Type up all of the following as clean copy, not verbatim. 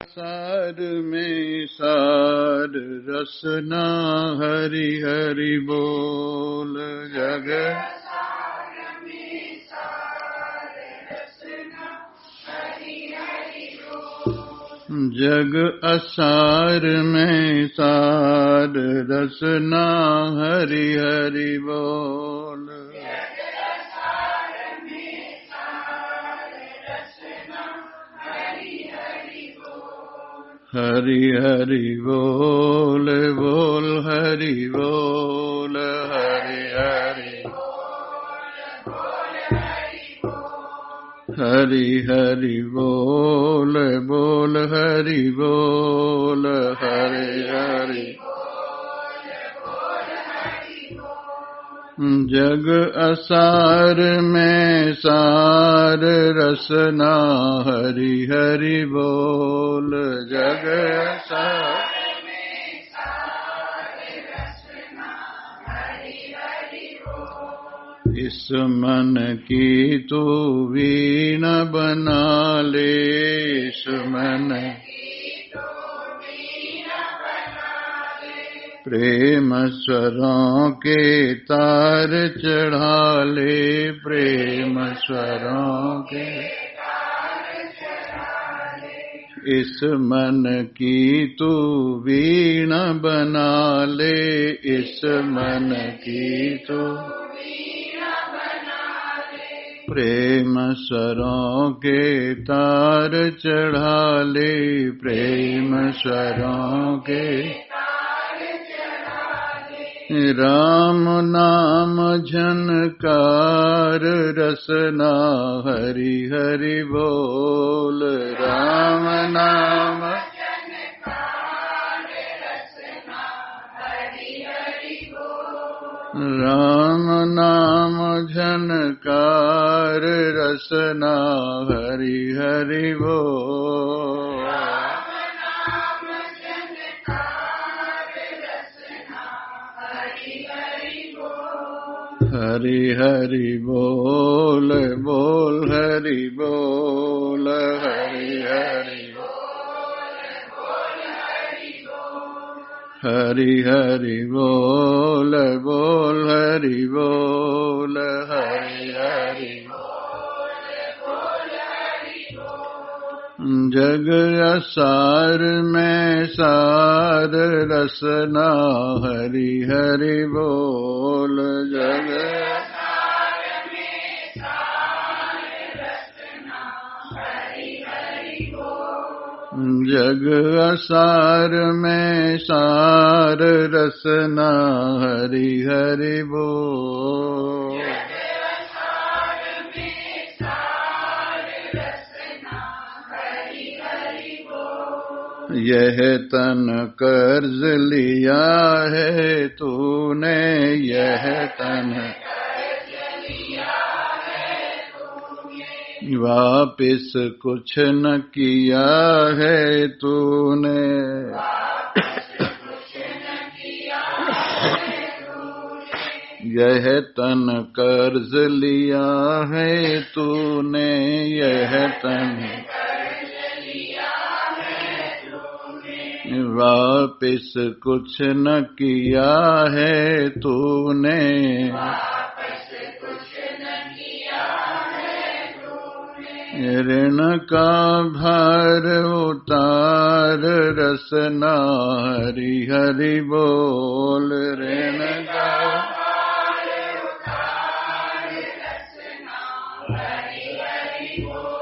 सार में सार रसना हरि हरि बोल। जग जग असार में सार रसना हरि हरि बोल। हरि हरि बोल बोल हरि बोल हरि हरि हरि हरि बोल बोल हरि बोल हरि हरि जग असार में सार रसना हरि हरि बोल। जग असार में सार रसना हरि हरि बोल। इस मन की तू वीण बना ले। इस मन प्रेम स्वरों के तार चढ़ा ले। प्रेम स्वरों के इस मन की तू वीण बना ले। इस मन की तू प्रेम स्वरों के तार चढ़ा ले। प्रेम स्वरों के राम नाम झनकार रसना हरि हरि बोल। राम नाम झनकार रसना हरि हरि बोल। राम नाम झनकार रसना हरि हरि बोल। हरि हरि बोल बोल हरि बोल हरि हरि हरि हरि बोल बोल हरि बोल हरि हरि जग असार में सार रसना हरि हरि बोल। जग असार में सार रसना हरि हरि बोल। जग असार में सार रसना हरि हरि बोल। यह तन कर्ज लिया है तूने। यह तन वापिस कुछ न किया है तूने। यह तन कर्ज लिया है तूने। यह तन वापिस कुछ न किया है तूने। ऋण का भार उतार रसना हरि हरि बोल। ऋण का भार उतार रसना हरि हरि बोल।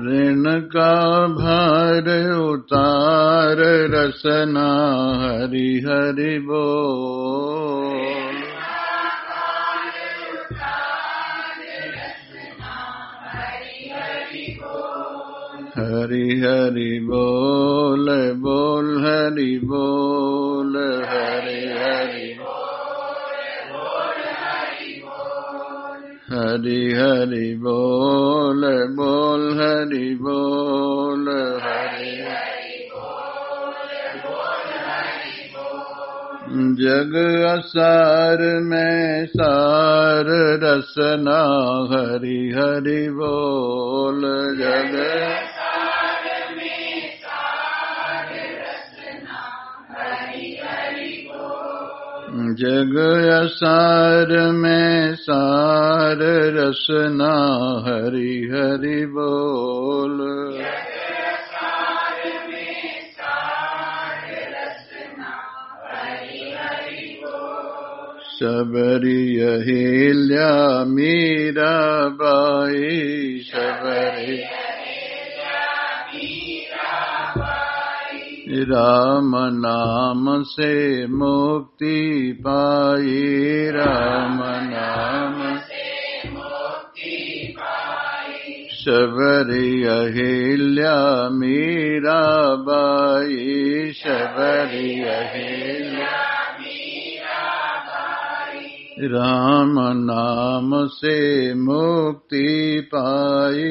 ऋण का भार उतार रसना हरि हरि बोल। हरि हरि बोल बोल हरि बोल हरि हरि हरि हरि बोल बोल हरि बोल हरि जग असार में सार रसना हरि हरि बोल। जग असार में सार जग असार में सार रसना हरि हरि बोल। शबरी अहिल्या मीराबाई शबरी राम नाम से मुक्ति पाई राम नाम से मुक्ति पाई। शबरी अहिल्या मीराबाई शबरी अहिल्या राम नाम से मुक्ति पाई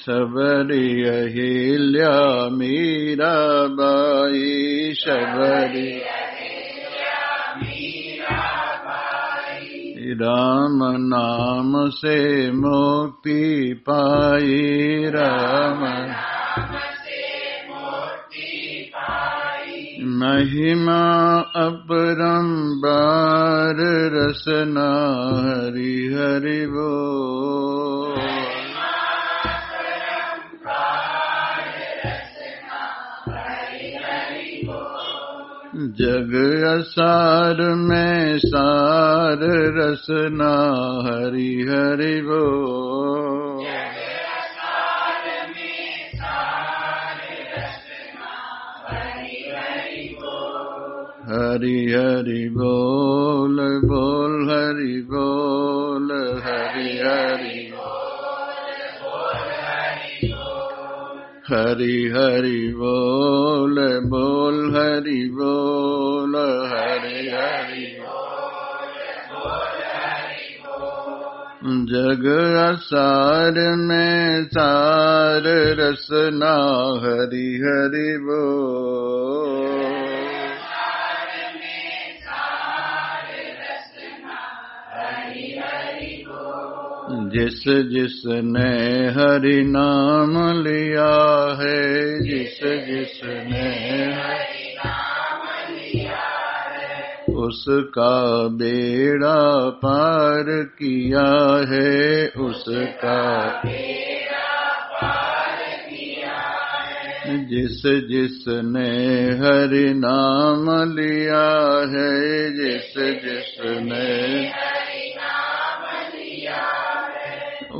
शबरी अहिल्या मीराबाई शबरी राम नाम से मुक्ति पाई राम महिमा अपरंपार रसना हरि हरि बोल। जग असार में सार रसना हरि हरि बोल। हरि हरि बोल बोल हरि बोल हरि हरि हरि हरि बोल बोल हरि बोल हरि हरि जग असार में सार रसना हरि हरि बोल। जिस जिसने हरि नाम लिया है जिस जिसने हरि नाम लिया है उसका बेड़ा पार किया है उसका बेड़ा पार किया है। जिस जिसने हरि नाम लिया है जिस जिसने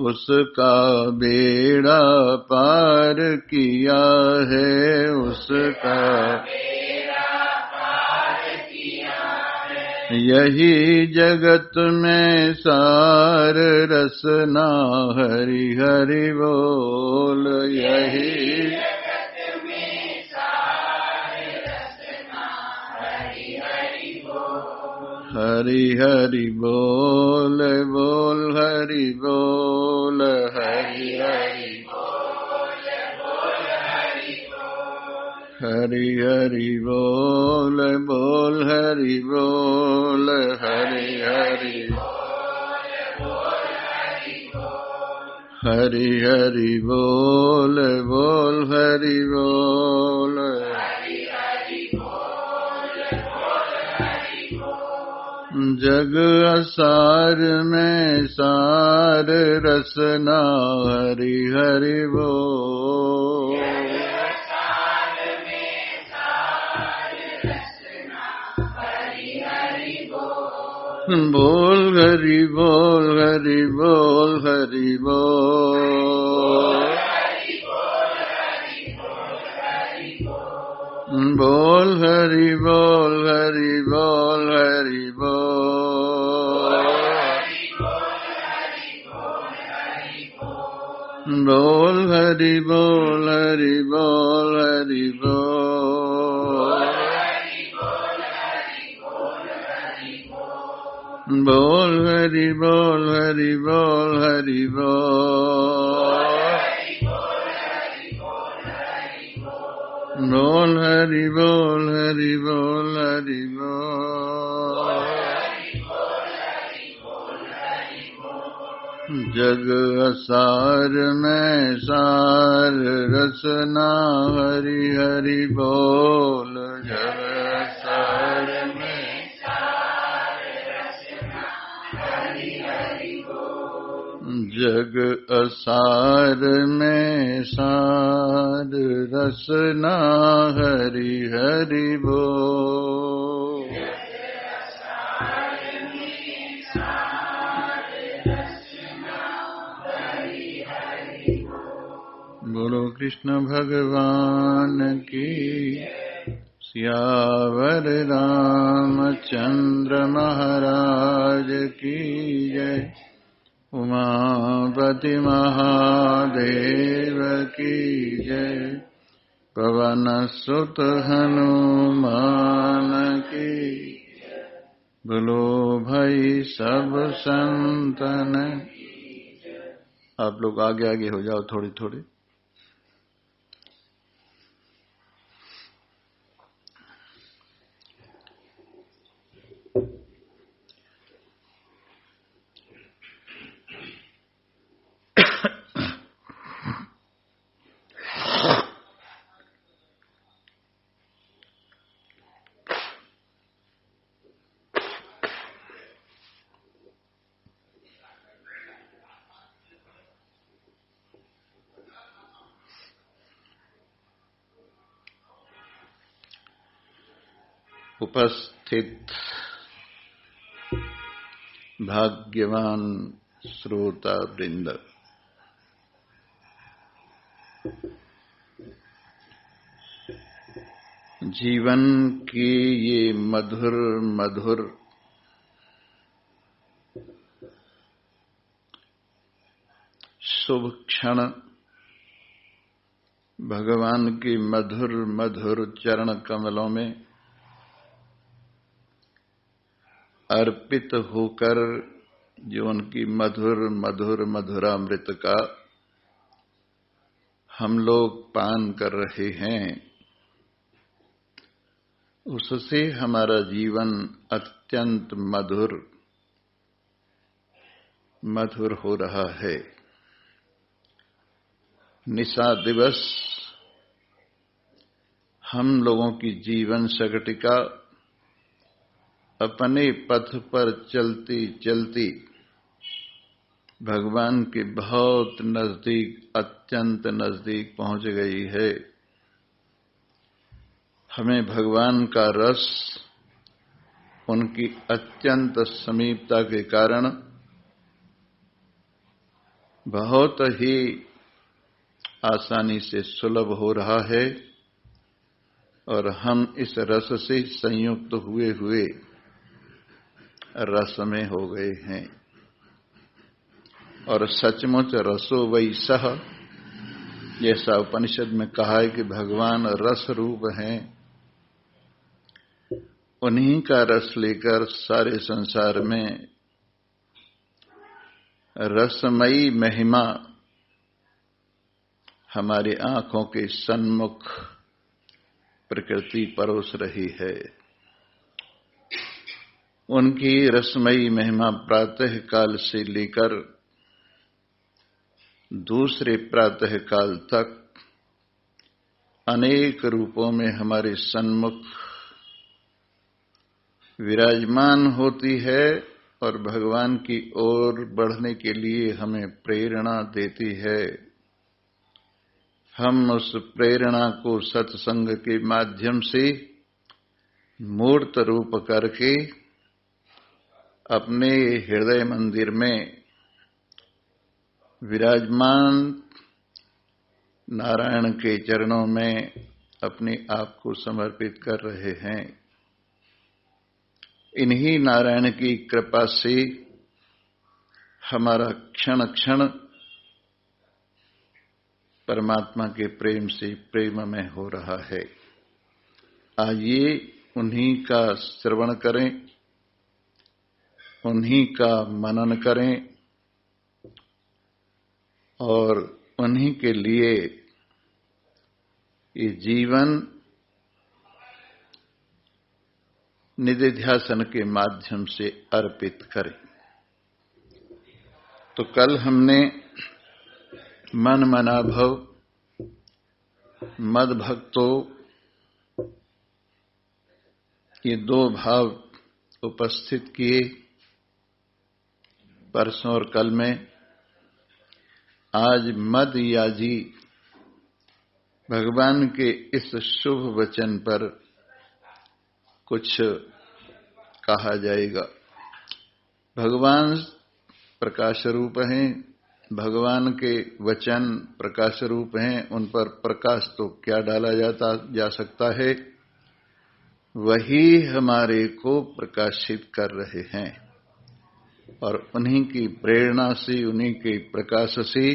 उसका बेड़ा पार किया है उसका बेड़ा पार किया है। यही जगत में सार रसना हरि हरि बोल। यही जगत में सार रसना हरि हरि बोल। हरि हरि बोल बोल हरि बोल हरि हरि बोल बोल हरि बोल। हरि हरि बोल बोल हरि बोल हरि हरि बोल बोल हरि बोल। हरि हरि बोल बोल हरि बोल हरि हरि बोल बोल हरि बोल। जग असार में सार रसना हरि हरि बोल। बोल हरि बोल हरि बोल हरि बोल। बोल हरि बोल हरि बोल हरि बोल। बोल हरि बोल हरि बोल हरि बोल। बोल हरि बोल हरि बोल हरि बोल। बोल हरि बोल हरि बोल हरि बोल। जग असार में सार रसना हरि हरि बोल। जग असार में सार रसना हरि हरि बोल। जग असार में सार रसना हरि हरि बोल। बोलो कृष्ण भगवान की। सियावर रामचंद्र महाराज की जय। उमापति महादेव की जय। पवन सुत हनुमान की। बोलो भाई सब संतन। आप लोग आगे आगे हो जाओ थोड़ी थोड़ी। उपस्थित भाग्यवान श्रोता वृंद, जीवन की ये मधुर मधुर शुभ क्षण भगवान की मधुर मधुर चरण कमलों में अर्पित होकर जो उनकी मधुर मधुर मधुरामृत का हम लोग पान कर रहे हैं, उससे हमारा जीवन अत्यंत मधुर मधुर हो रहा है। निशा दिवस हम लोगों की जीवन सकटिका अपने पथ पर चलती चलती भगवान के बहुत नजदीक, अत्यंत नजदीक पहुंच गई है। हमें भगवान का रस उनकी अत्यंत समीपता के कारण बहुत ही आसानी से सुलभ हो रहा है और हम इस रस से संयुक्त हुए हुए रस में हो गए हैं। और सचमुच रसो वही सह, जैसा उपनिषद में कहा है कि भगवान रस रूप हैं, उन्हीं का रस लेकर सारे संसार में रसमयी महिमा हमारी आंखों के सन्मुख प्रकृति परोस रही है। उनकी रसमयी महिमा प्रातः काल से लेकर दूसरे प्रातः काल तक अनेक रूपों में हमारे सन्मुख विराजमान होती है और भगवान की ओर बढ़ने के लिए हमें प्रेरणा देती है। हम उस प्रेरणा को सत्संग के माध्यम से मूर्त रूप करके अपने हृदय मंदिर में विराजमान नारायण के चरणों में अपने आप को समर्पित कर रहे हैं। इन्हीं नारायण की कृपा से हमारा क्षण क्षण परमात्मा के प्रेम से प्रेममय हो रहा है। आइए उन्हीं का श्रवण करें, उन्हीं का मनन करें और उन्हीं के लिए ये जीवन निधिध्यासन के माध्यम से अर्पित करें। तो कल हमने मन मना भव, मद भक्तो, ये दो भाव उपस्थित किए परसों और कल में। आज मद याजी भगवान के इस शुभ वचन पर कुछ कहा जाएगा। भगवान प्रकाश रूप हैं, भगवान के वचन प्रकाश रूप हैं, उन पर प्रकाश तो क्या डाला जा सकता है, वही हमारे को प्रकाशित कर रहे हैं और उन्हीं की प्रेरणा से, उन्हीं के प्रकाश से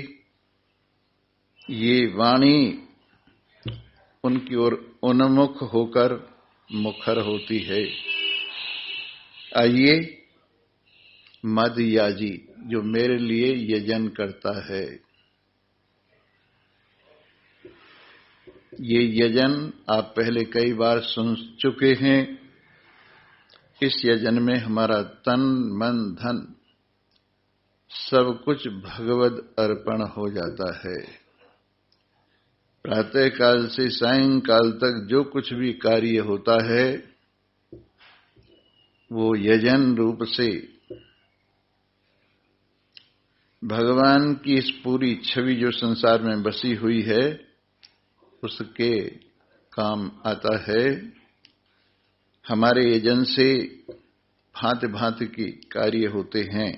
ये वाणी उनकी ओर उन्मुख होकर मुखर होती है। आइए, मद याजी जो मेरे लिए यजन करता है, ये यजन आप पहले कई बार सुन चुके हैं। इस यजन में हमारा तन मन धन सब कुछ भगवद अर्पण हो जाता है। प्रातः काल से सायंकाल तक जो कुछ भी कार्य होता है वो यजन रूप से भगवान की इस पूरी छवि जो संसार में बसी हुई है उसके काम आता है। हमारे यजन से भांति भांति की कार्य होते हैं।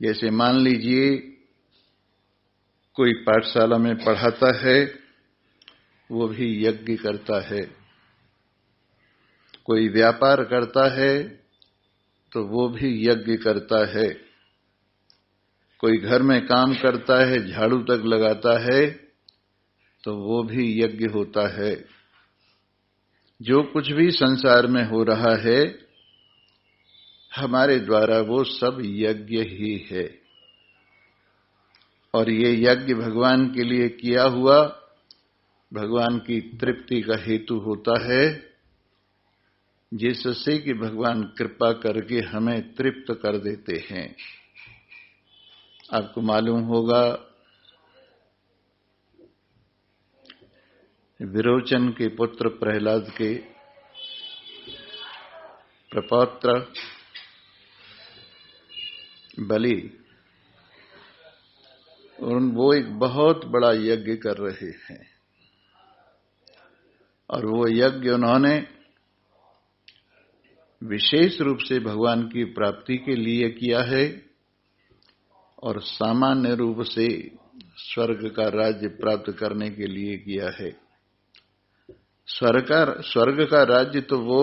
जैसे मान लीजिए कोई पाठशाला में पढ़ाता है, वो भी यज्ञ करता है। कोई व्यापार करता है तो वो भी यज्ञ करता है। कोई घर में काम करता है, झाड़ू तक लगाता है तो वो भी यज्ञ होता है। जो कुछ भी संसार में हो रहा है हमारे द्वारा वो सब यज्ञ ही है। और ये यज्ञ भगवान के लिए किया हुआ भगवान की तृप्ति का हेतु होता है, जिससे कि भगवान कृपा करके हमें तृप्त कर देते हैं। आपको मालूम होगा विरोचन के पुत्र प्रहलाद के प्रपौत्र बलि, और वो एक बहुत बड़ा यज्ञ कर रहे हैं। और वो यज्ञ उन्होंने विशेष रूप से भगवान की प्राप्ति के लिए किया है और सामान्य रूप से स्वर्ग का राज्य प्राप्त करने के लिए किया है। स्वर्ग का राज्य तो वो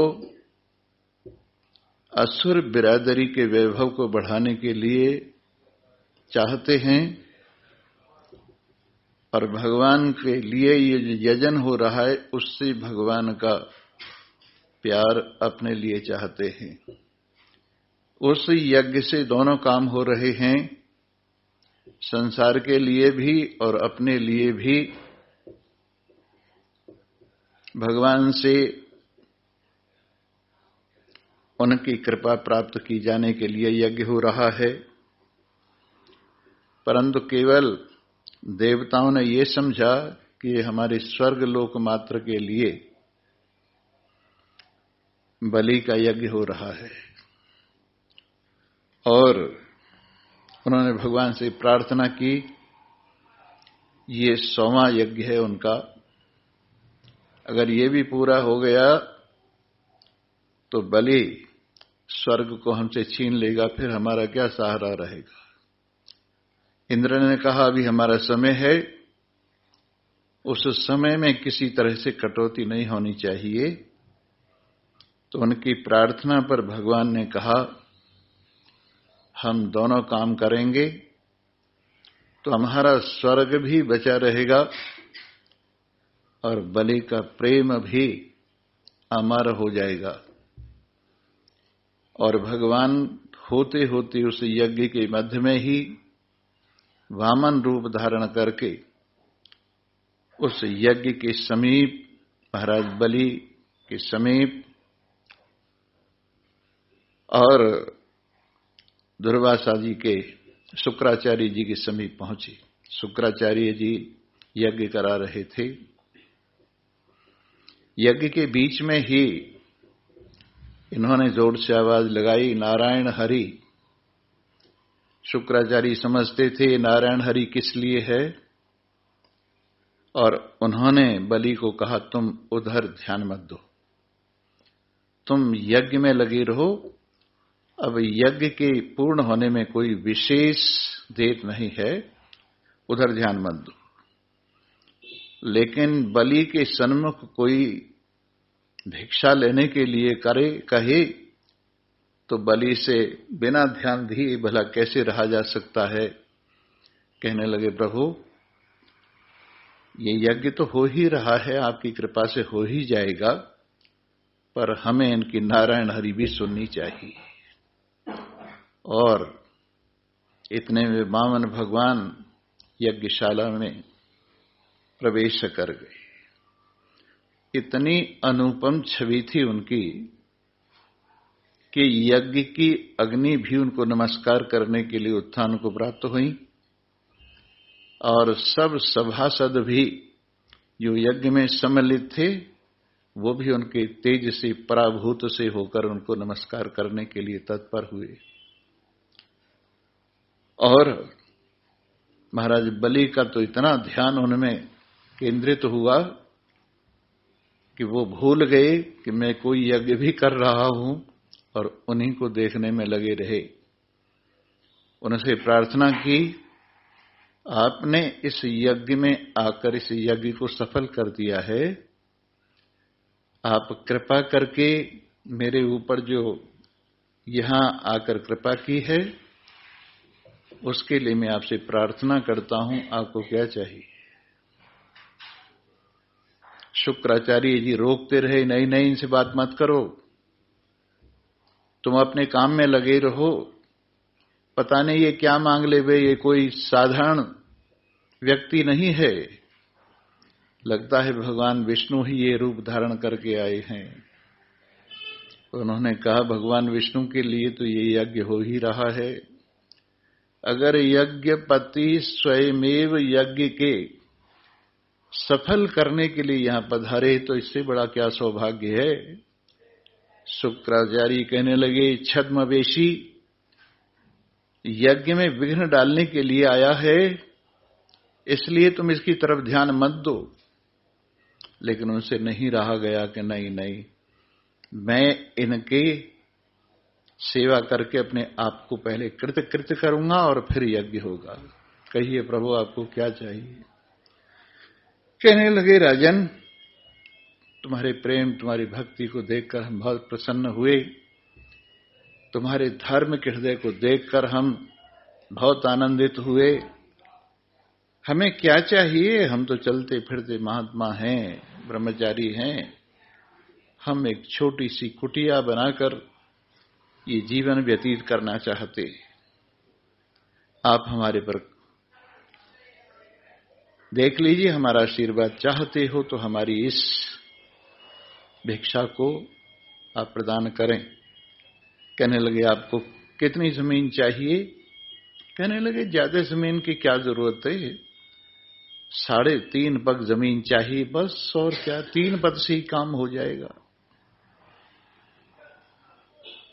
असुर बिरादरी के वैभव को बढ़ाने के लिए चाहते हैं और भगवान के लिए ये जो यजन हो रहा है उससे भगवान का प्यार अपने लिए चाहते हैं। उस यज्ञ से दोनों काम हो रहे हैं, संसार के लिए भी और अपने लिए भी। भगवान से उनकी कृपा प्राप्त की जाने के लिए यज्ञ हो रहा है, परंतु केवल देवताओं ने ये समझा कि ये हमारे स्वर्ग लोक मात्र के लिए बलि का यज्ञ हो रहा है। और उन्होंने भगवान से प्रार्थना की, ये 100वां यज्ञ है उनका, अगर ये भी पूरा हो गया तो बलि स्वर्ग को हमसे छीन लेगा, फिर हमारा क्या सहारा रहेगा। इंद्र ने कहा अभी हमारा समय है, उस समय में किसी तरह से कटौती नहीं होनी चाहिए। तो उनकी प्रार्थना पर भगवान ने कहा हम दोनों काम करेंगे तो हमारा स्वर्ग भी बचा रहेगा और बलि का प्रेम भी अमर हो जाएगा। और भगवान होते होते उस यज्ञ के मध्य में ही वामन रूप धारण करके उस यज्ञ के समीप, महाराज बलि के समीप और दुर्वासा जी के शुक्राचार्य जी के समीप पहुंची। शुक्राचार्य जी यज्ञ करा रहे थे। यज्ञ के बीच में ही इन्होंने जोर से आवाज लगाई, नारायण हरि। शुक्राचार्य समझते थे नारायण हरि किस लिए है, और उन्होंने बलि को कहा तुम उधर ध्यान मत दो, तुम यज्ञ में लगे रहो। अब यज्ञ के पूर्ण होने में कोई विशेष देर नहीं है, उधर ध्यान मत दो। लेकिन बलि के सन्मुख कोई भिक्षा लेने के लिए कहे तो बलि से बिना ध्यान दिए भला कैसे रहा जा सकता है। कहने लगे प्रभु ये यज्ञ तो हो ही रहा है, आपकी कृपा से हो ही जाएगा, पर हमें इनकी नारायण हरि भी सुननी चाहिए। और इतने में वामन भगवान यज्ञशाला में प्रवेश कर गए। इतनी अनुपम छवि थी उनकी कि यज्ञ की अग्नि भी उनको नमस्कार करने के लिए उत्थान को प्राप्त हुई, और सब सभासद भी जो यज्ञ में सम्मिलित थे वो भी उनके तेज से पराभूत से होकर उनको नमस्कार करने के लिए तत्पर हुए। और महाराज बलि का तो इतना ध्यान उनमें केंद्रित हुआ कि वो भूल गए कि मैं कोई यज्ञ भी कर रहा हूं, और उन्हीं को देखने में लगे रहे। उनसे प्रार्थना की, आपने इस यज्ञ में आकर इस यज्ञ को सफल कर दिया है, आप कृपा करके मेरे ऊपर जो यहां आकर कृपा की है उसके लिए मैं आपसे प्रार्थना करता हूं, आपको क्या चाहिए। शुक्राचार्य जी रोकते रहे, नहीं नहीं इनसे बात मत करो, तुम अपने काम में लगे रहो, पता नहीं ये क्या मांग ले वे, ये कोई साधारण व्यक्ति नहीं है, लगता है भगवान विष्णु ही ये रूप धारण करके आए हैं। उन्होंने कहा भगवान विष्णु के लिए तो ये यज्ञ हो ही रहा है, अगर यज्ञपति स्वयमेव यज्ञ के सफल करने के लिए यहां पधारे तो इससे बड़ा क्या सौभाग्य है। शुक्राचार्य कहने लगे छद्मवेशी यज्ञ में विघ्न डालने के लिए आया है, इसलिए तुम इसकी तरफ ध्यान मत दो। लेकिन उनसे नहीं रहा गया कि नहीं नहीं, मैं इनके सेवा करके अपने आप को पहले कृतकृत्य करूंगा और फिर यज्ञ होगा। कहिए प्रभु आपको क्या चाहिए। कहने लगे राजन तुम्हारे प्रेम तुम्हारी भक्ति को देखकर हम बहुत प्रसन्न हुए, तुम्हारे धार्मिक हृदय को देखकर हम बहुत आनंदित हुए। हमें क्या चाहिए, हम तो चलते फिरते महात्मा हैं, ब्रह्मचारी हैं, हम एक छोटी सी कुटिया बनाकर ये जीवन व्यतीत करना चाहते। आप हमारे पर देख लीजिए, हमारा आशीर्वाद चाहते हो तो हमारी इस भिक्षा को आप प्रदान करें। कहने लगे आपको कितनी जमीन चाहिए। कहने लगे ज्यादा जमीन की क्या जरूरत है, 3.5 पग जमीन चाहिए बस, और क्या 3 पद से ही काम हो जाएगा।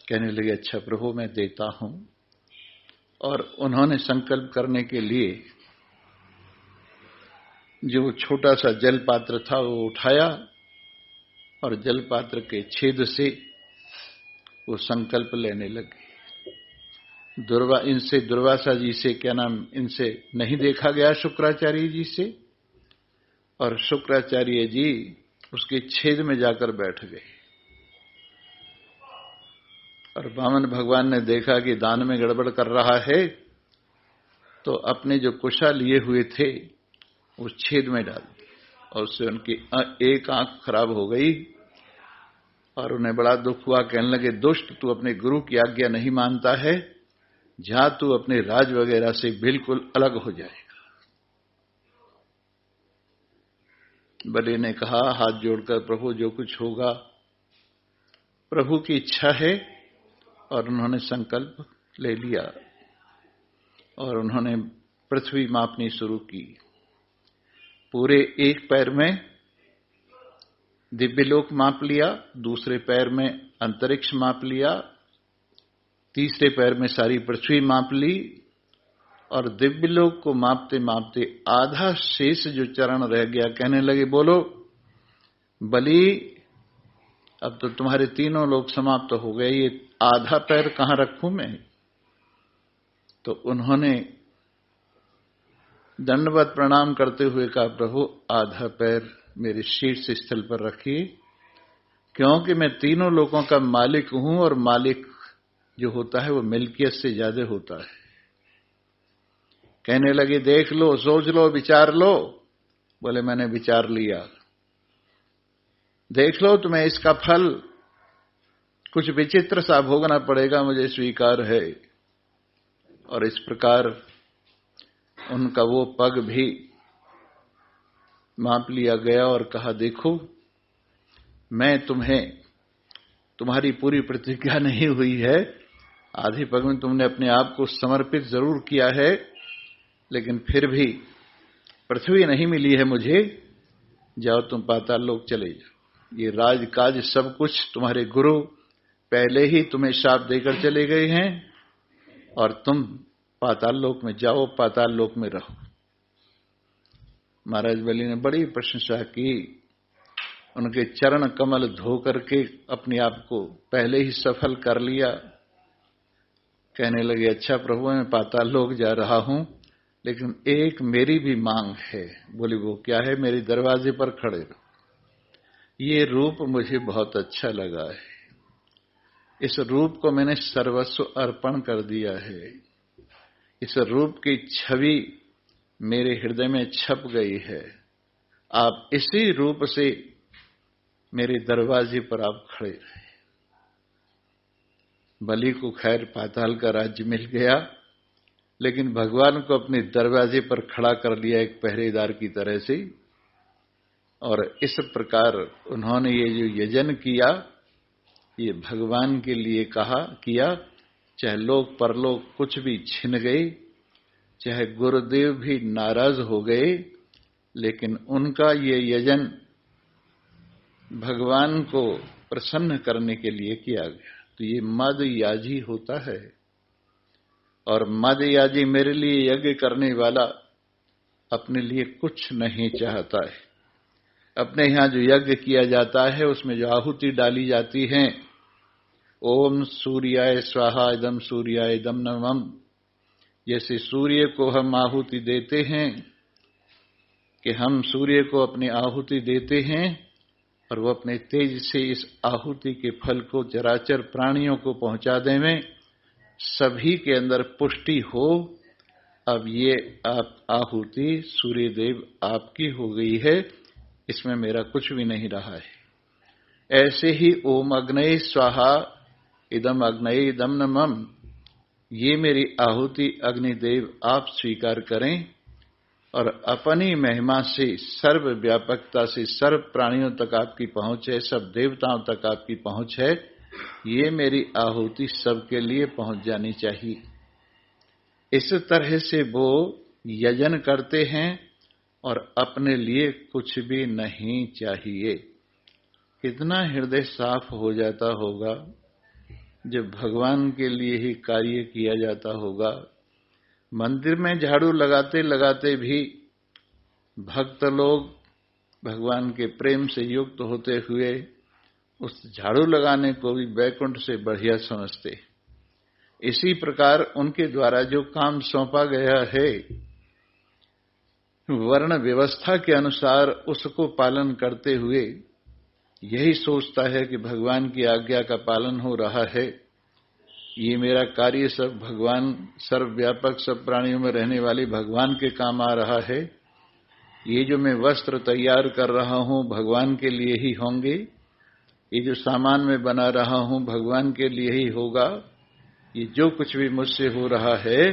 कहने लगे अच्छा प्रभु मैं देता हूं। और उन्होंने संकल्प करने के लिए जो छोटा सा जल पात्र था वो उठाया और जल पात्र के छेद से वो संकल्प लेने लगे। इनसे दुर्वासा जी से क्या नाम, इनसे नहीं देखा गया शुक्राचार्य जी से, और शुक्राचार्य जी उसके छेद में जाकर बैठ गए। और वामन भगवान ने देखा कि दान में गड़बड़ कर रहा है, तो अपने जो कुशा लिए हुए थे उस छेद में डाल दी, और उससे उनकी एक आंख खराब हो गई और उन्हें बड़ा दुख हुआ। कहने लगे दुष्ट, तू अपने गुरु की आज्ञा नहीं मानता है, जा तू अपने राज वगैरह से बिल्कुल अलग हो जाएगा। बलि ने कहा हाथ जोड़कर प्रभु जो कुछ होगा प्रभु की इच्छा है, और उन्होंने संकल्प ले लिया। और उन्होंने पृथ्वी मापनी शुरू की। पूरे एक पैर में दिव्यलोक माप लिया, दूसरे पैर में अंतरिक्ष माप लिया, तीसरे पैर में सारी पृथ्वी माप ली, और दिव्यलोक को मापते मापते आधा शेष जो चरण रह गया, कहने लगे बोलो बलि, अब तो तुम्हारे तीनों लोक समाप्त हो गए, ये आधा पैर कहां रखूं मैं? तो उन्होंने दंडवत प्रणाम करते हुए कहा, प्रभु आधा पैर मेरे शीर्ष स्थल पर रखिए, क्योंकि मैं तीनों लोगों का मालिक हूं, और मालिक जो होता है वो मिल्कियत से ज्यादा होता है। कहने लगे देख लो, सोच लो, विचार लो। बोले मैंने विचार लिया। देख लो, तुम्हें इसका फल कुछ विचित्र सा भोगना पड़ेगा, मुझे स्वीकार है। और इस प्रकार उनका वो पग भी माप लिया गया और कहा, देखो मैं तुम्हारी पूरी प्रतिज्ञा नहीं हुई है, आधे पग में तुमने अपने आप को समर्पित जरूर किया है, लेकिन फिर भी पृथ्वी नहीं मिली है मुझे, जाओ तुम पाताल लोक चले जाओ। ये राजकाज सब कुछ तुम्हारे गुरु पहले ही तुम्हें शाप देकर चले गए हैं, और तुम पाताल लोक में जाओ, पाताल लोक में रहो। महाराज बलि ने बड़ी प्रशंसा की, उनके चरण कमल धो करके अपने आप को पहले ही सफल कर लिया। कहने लगे, अच्छा प्रभु मैं पाताल लोक जा रहा हूं, लेकिन एक मेरी भी मांग है। बोली वो क्या है? मेरे दरवाजे पर खड़े रहो। ये रूप मुझे बहुत अच्छा लगा है, इस रूप को मैंने सर्वस्व अर्पण कर दिया है, इस रूप की छवि मेरे हृदय में छप गई है, आप इसी रूप से मेरे दरवाजे पर आप खड़े रहे। बलि को खैर पाताल का राज्य मिल गया, लेकिन भगवान को अपने दरवाजे पर खड़ा कर लिया एक पहरेदार की तरह से। और इस प्रकार उन्होंने ये जो यजन किया, ये भगवान के लिए किया, चाहे लोक परलोक कुछ भी छिन गए, चाहे गुरुदेव भी नाराज हो गए, लेकिन उनका ये यजन भगवान को प्रसन्न करने के लिए किया गया। तो ये मद याजी होता है, और मद याजी मेरे लिए यज्ञ करने वाला अपने लिए कुछ नहीं चाहता है। अपने यहां जो यज्ञ किया जाता है उसमें जो आहुति डाली जाती है, ओम सूर्याय स्वाहा इदम सूर्याय इदम नमः, जैसे सूर्य को हम आहुति देते हैं कि हम सूर्य को अपनी आहुति देते हैं और वो अपने तेज से इस आहुति के फल को चराचर प्राणियों को पहुंचा देवें, सभी के अंदर पुष्टि हो। अब ये आप आहुति सूर्य देव आपकी हो गई है, इसमें मेरा कुछ भी नहीं रहा है। ऐसे ही ओम अग्नये स्वाहा इदम अग्नये इदम नमः, ये मेरी आहुति अग्निदेव आप स्वीकार करें, और अपनी महिमा से सर्व व्यापकता से सर्व प्राणियों तक आपकी पहुंच है, सब देवताओं तक आपकी पहुंच है, ये मेरी आहुति सबके लिए पहुंच जानी चाहिए। इस तरह से वो यजन करते हैं और अपने लिए कुछ भी नहीं चाहिए। कितना हृदय साफ हो जाता होगा जब भगवान के लिए ही कार्य किया जाता होगा। मंदिर में झाड़ू लगाते लगाते भी भक्त लोग भगवान के प्रेम से युक्त होते हुए उस झाड़ू लगाने को भी वैकुंठ से बढ़िया समझते। इसी प्रकार उनके द्वारा जो काम सौंपा गया है, वर्ण व्यवस्था के अनुसार उसको पालन करते हुए यही सोचता है कि भगवान की आज्ञा का पालन हो रहा है, ये मेरा कार्य सब भगवान सर्वव्यापक सब प्राणियों में रहने वाले भगवान के काम आ रहा है, ये जो मैं वस्त्र तैयार कर रहा हूं भगवान के लिए ही होंगे, ये जो सामान मैं बना रहा हूं भगवान के लिए ही होगा, ये जो कुछ भी मुझसे हो रहा है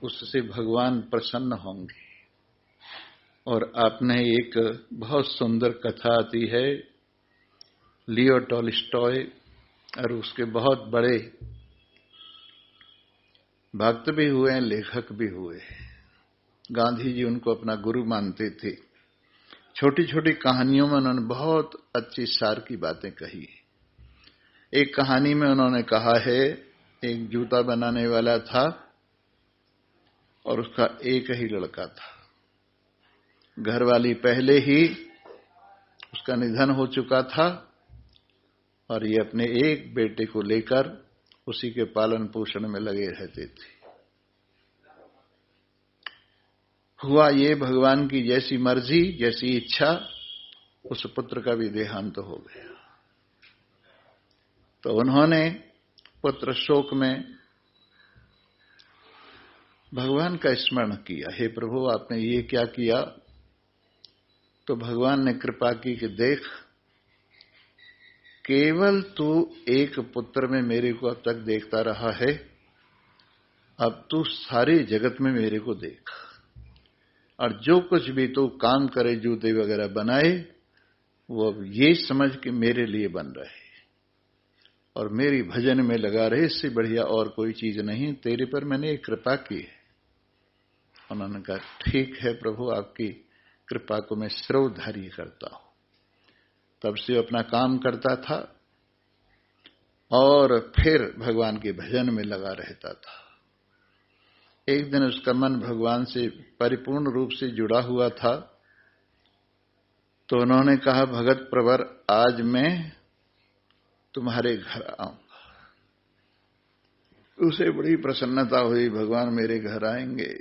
उससे भगवान प्रसन्न होंगे। और आपने एक बहुत सुंदर कथा आती है, लियो टॉलस्टॉय और उसके बहुत बड़े भक्त भी हुए, लेखक भी हुए। गांधी जी उनको अपना गुरु मानते थे। छोटी छोटी कहानियों में उन्होंने बहुत अच्छी सार की बातें कही। एक कहानी में उन्होंने कहा है, एक जूता बनाने वाला था और उसका एक ही लड़का था। घरवाली पहले ही उसका निधन हो चुका था और ये अपने एक बेटे को लेकर उसी के पालन पोषण में लगे रहते थे। हुआ ये, भगवान की जैसी मर्जी, जैसी इच्छा, उस पुत्र का भी देहांत हो गया। तो उन्होंने पुत्र शोक में भगवान का स्मरण किया, हे प्रभु आपने ये क्या किया। तो भगवान ने कृपा की कि देख, केवल तू एक पुत्र में मेरे को अब तक देखता रहा है, अब तू सारे जगत में मेरे को देख, और जो कुछ भी तू काम करे, जूते वगैरह बनाए, वो अब ये समझ कि मेरे लिए बन रहे और मेरी भजन में लगा रहे, इससे बढ़िया और कोई चीज नहीं, तेरे पर मैंने एक कृपा की है। उन्होंने कहा ठीक है प्रभु, आपकी कृपा को मैं श्रवधार्य करता हूं। तब से अपना काम करता था और फिर भगवान के भजन में लगा रहता था। एक दिन उसका मन भगवान से परिपूर्ण रूप से जुड़ा हुआ था, तो उन्होंने कहा भगत प्रवर, आज मैं तुम्हारे घर आऊंगा। उसे बड़ी प्रसन्नता हुई, भगवान मेरे घर आएंगे।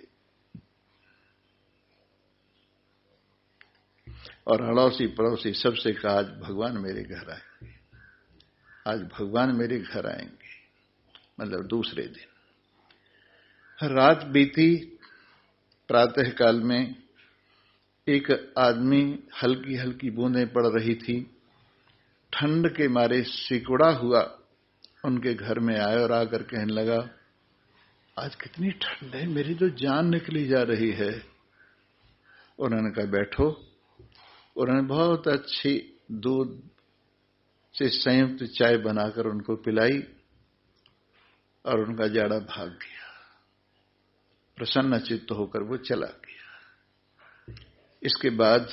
और अड़ोसी पड़ोसी सबसे कहा आज भगवान मेरे घर आएंगे, आज भगवान मेरे घर आएंगे। मतलब दूसरे दिन रात बीती, प्रातः काल में एक आदमी, हल्की हल्की बूंदें पड़ रही थी, ठंड के मारे सिकुड़ा हुआ उनके घर में आया और आकर कहने लगा आज कितनी ठंड है, मेरी तो जान निकली जा रही है। उन्होंने कहा बैठो। उन्होंने बहुत अच्छी दूध से संयुक्त चाय बनाकर उनको पिलाई और उनका जाड़ा भाग गया। प्रसन्न चित्त होकर वो चला गया। इसके बाद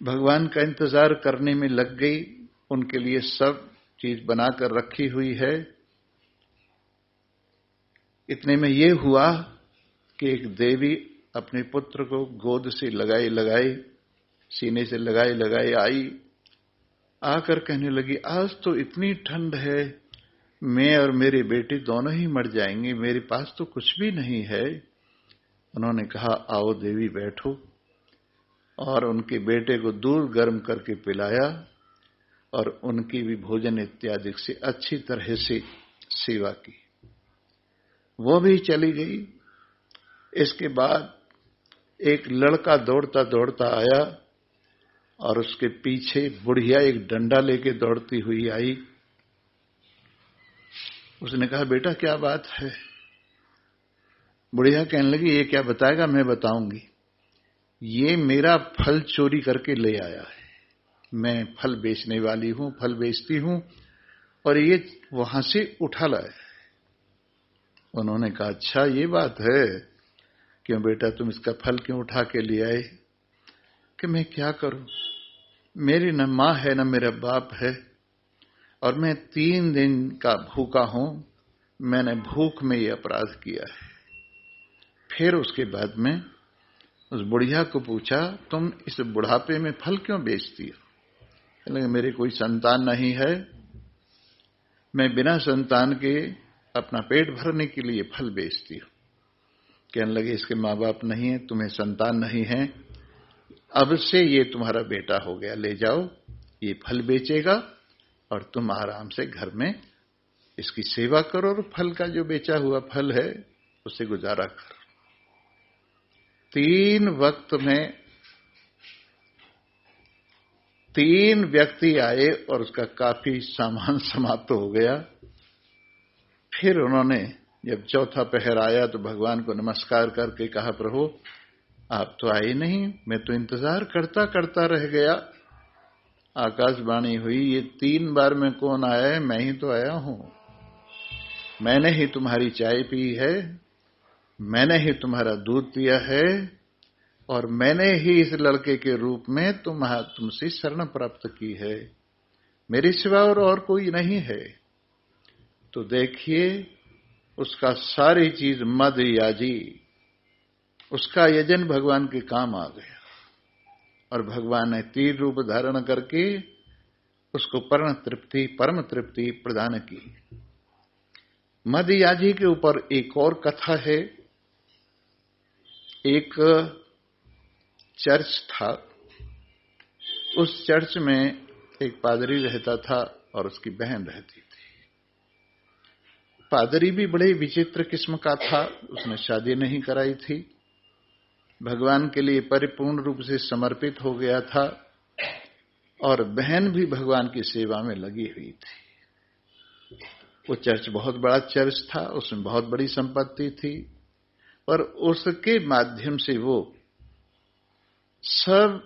भगवान का इंतजार करने में लग गई। उनके लिए सब चीज बनाकर रखी हुई है। इतने में ये हुआ कि एक देवी अपने पुत्र को गोद से लगाए लगाए, सीने से लगाए लगाए आई, आकर कहने लगी आज तो इतनी ठंड है, मैं और मेरे बेटे दोनों ही मर जाएंगे, मेरे पास तो कुछ भी नहीं है। उन्होंने कहा आओ देवी बैठो, और उनके बेटे को दूध गर्म करके पिलाया और उनकी भी भोजन इत्यादि से अच्छी तरह से सेवा की। वो भी चली गई। इसके बाद एक लड़का दौड़ता दौड़ता आया और उसके पीछे बुढ़िया एक डंडा लेके दौड़ती हुई आई। उसने कहा बेटा क्या बात है। बुढ़िया कहने लगी ये क्या बताएगा, मैं बताऊंगी। ये मेरा फल चोरी करके ले आया है, मैं फल बेचने वाली हूं, फल बेचती हूं, और ये वहां से उठा लाया है। उन्होंने कहा अच्छा ये बात है, क्यों बेटा तुम इसका फल क्यों उठा के ले आए। कि मैं क्या करूं, मेरी न मां है न मेरा बाप है, और मैं 3 दिन का भूखा हूं, मैंने भूख में ये अपराध किया है। फिर उसके बाद में उस बुढ़िया को पूछा तुम इस बुढ़ापे में फल क्यों बेचती हो। कहने लगे मेरे कोई संतान नहीं है, मैं बिना संतान के अपना पेट भरने के लिए फल बेचती हूं। कहने लगे इसके माँ बाप नहीं है, तुम्हें संतान नहीं है, अब से ये तुम्हारा बेटा हो गया, ले जाओ, ये फल बेचेगा और तुम आराम से घर में इसकी सेवा करो और फल का जो बेचा हुआ फल है उससे गुजारा करो। 3 वक्त में 3 व्यक्ति आए और उसका काफी सामान समाप्त हो गया। फिर उन्होंने जब चौथा पहर आया तो भगवान को नमस्कार करके कहा प्रभु आप तो आए नहीं, मैं तो इंतजार करता करता रह गया। आकाशवाणी हुई ये 3 बार में कौन आया है, मैं ही तो आया हूं। मैंने ही तुम्हारी चाय पी है, मैंने ही तुम्हारा दूध पिया है, और मैंने ही इस लड़के के रूप में तुमसे शरण प्राप्त की है, मेरे सिवा और कोई नहीं है। तो देखिए उसका सारी चीज मद याजी, उसका यजन भगवान के काम आ गया, और भगवान ने तीर रूप धारण करके उसको परम तृप्ति प्रदान की। मद याजी के ऊपर एक और कथा है। एक चर्च था, उस चर्च में एक पादरी रहता था और उसकी बहन रहती थी। पादरी भी बड़े विचित्र किस्म का था, उसने शादी नहीं कराई थी, भगवान के लिए परिपूर्ण रूप से समर्पित हो गया था, और बहन भी भगवान की सेवा में लगी हुई थी। वो चर्च बहुत बड़ा चर्च था, उसमें बहुत बड़ी संपत्ति थी, पर उसके माध्यम से वो सब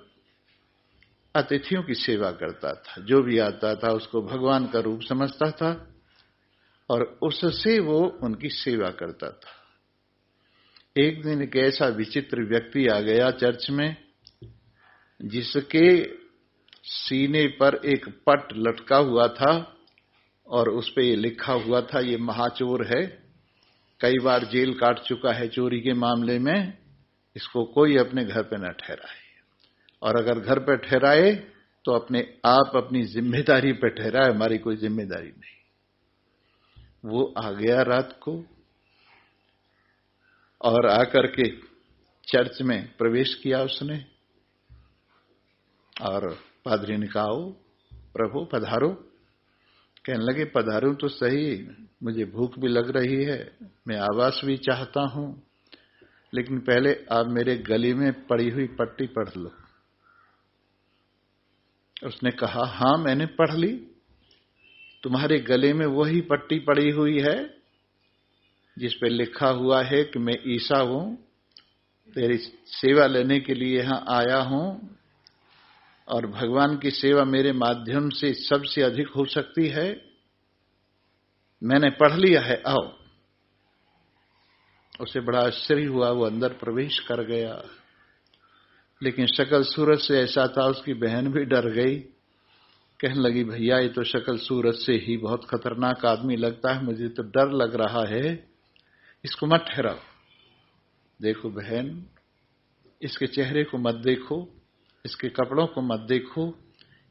अतिथियों की सेवा करता था। जो भी आता था उसको भगवान का रूप समझता था और उससे वो उनकी सेवा करता था। एक दिन एक ऐसा विचित्र व्यक्ति आ गया चर्च में, जिसके सीने पर एक पट लटका हुआ था और उस पे ये लिखा हुआ था, ये महाचोर है, कई बार जेल काट चुका है चोरी के मामले में, इसको कोई अपने घर पे न ठहराए, और अगर घर पे ठहराए तो अपने आप अपनी जिम्मेदारी पे ठहराए, हमारी कोई जिम्मेदारी नहीं। वो आ गया रात को और आकर के चर्च में प्रवेश किया उसने, और पादरी ने कहा, ओ प्रभु पधारो। कहने लगे, पधारूं तो सही, मुझे भूख भी लग रही है, मैं आवास भी चाहता हूं, लेकिन पहले आप मेरे गले में पड़ी हुई पट्टी पढ़ लो। उसने कहा, हां मैंने पढ़ ली, तुम्हारे गले में वही पट्टी पड़ी हुई है जिस पे लिखा हुआ है कि मैं ईसा हूं, तेरी सेवा लेने के लिए यहां आया हूं, और भगवान की सेवा मेरे माध्यम से सबसे अधिक हो सकती है, मैंने पढ़ लिया है, आओ। उसे बड़ा आश्चर्य हुआ, वो अंदर प्रवेश कर गया, लेकिन शक्ल सूरत से ऐसा था उसकी बहन भी डर गई। कहने लगी, भैया ये तो शक्ल सूरत से ही बहुत खतरनाक आदमी लगता है, मुझे तो डर लग रहा है, इसको मत ठहराओ। देखो बहन, इसके चेहरे को मत देखो, इसके कपड़ों को मत देखो,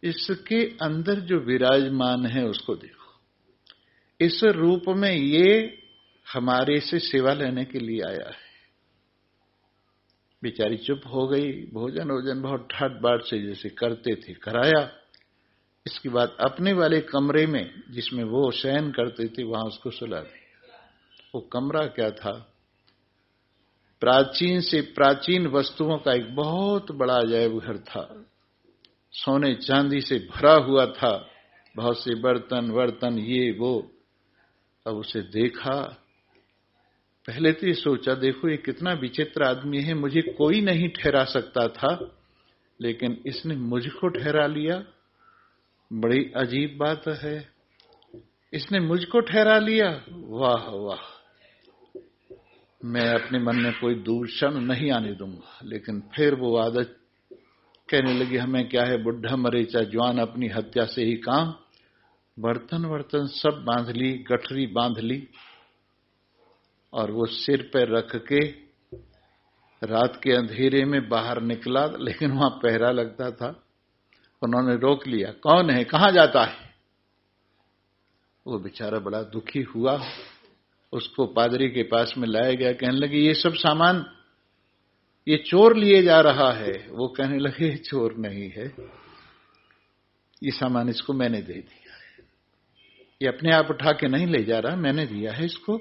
इसके अंदर जो विराजमान है उसको देखो। इस रूप में ये हमारे से सेवा लेने के लिए आया है। बेचारी चुप हो गई। भोजन वोजन बहुत ठाट बाट से जैसे करते थे कराया। इसके बाद अपने वाले कमरे में जिसमें वो शयन करते थे वहां उसको सुला दिया। वो कमरा क्या था? प्राचीन से प्राचीन वस्तुओं का एक बहुत बड़ा अजायब घर था। सोने चांदी से भरा हुआ था, बहुत से बर्तन वर्तन ये वो। अब उसे देखा, पहले तो ये सोचा, देखो ये कितना विचित्र आदमी है, मुझे कोई नहीं ठहरा सकता था, लेकिन इसने मुझको ठहरा लिया। बड़ी अजीब बात है, इसने मुझको ठहरा लिया। वाह वाह, मैं अपने मन में कोई दूषण नहीं आने दूंगा। लेकिन फिर वो आदत कहने लगी, हमें क्या है, बुढ़ा मरे चाहे जवान, अपनी हत्या से ही काम। बर्तन वर्तन सब बांध ली, गठरी बांध ली, और वो सिर पर रख के रात के अंधेरे में बाहर निकला। लेकिन वहां पहरा लगता था, उन्होंने रोक लिया, कौन है, कहां जाता है? वो बेचारा बड़ा दुखी हुआ, उसको पादरी के पास में लाया गया। कहने लगे, ये सब सामान ये चोर लिए जा रहा है। वो कहने लगे, चोर नहीं है, ये सामान इसको मैंने दे दिया है, ये अपने आप उठा के नहीं ले जा रहा, मैंने दिया है इसको,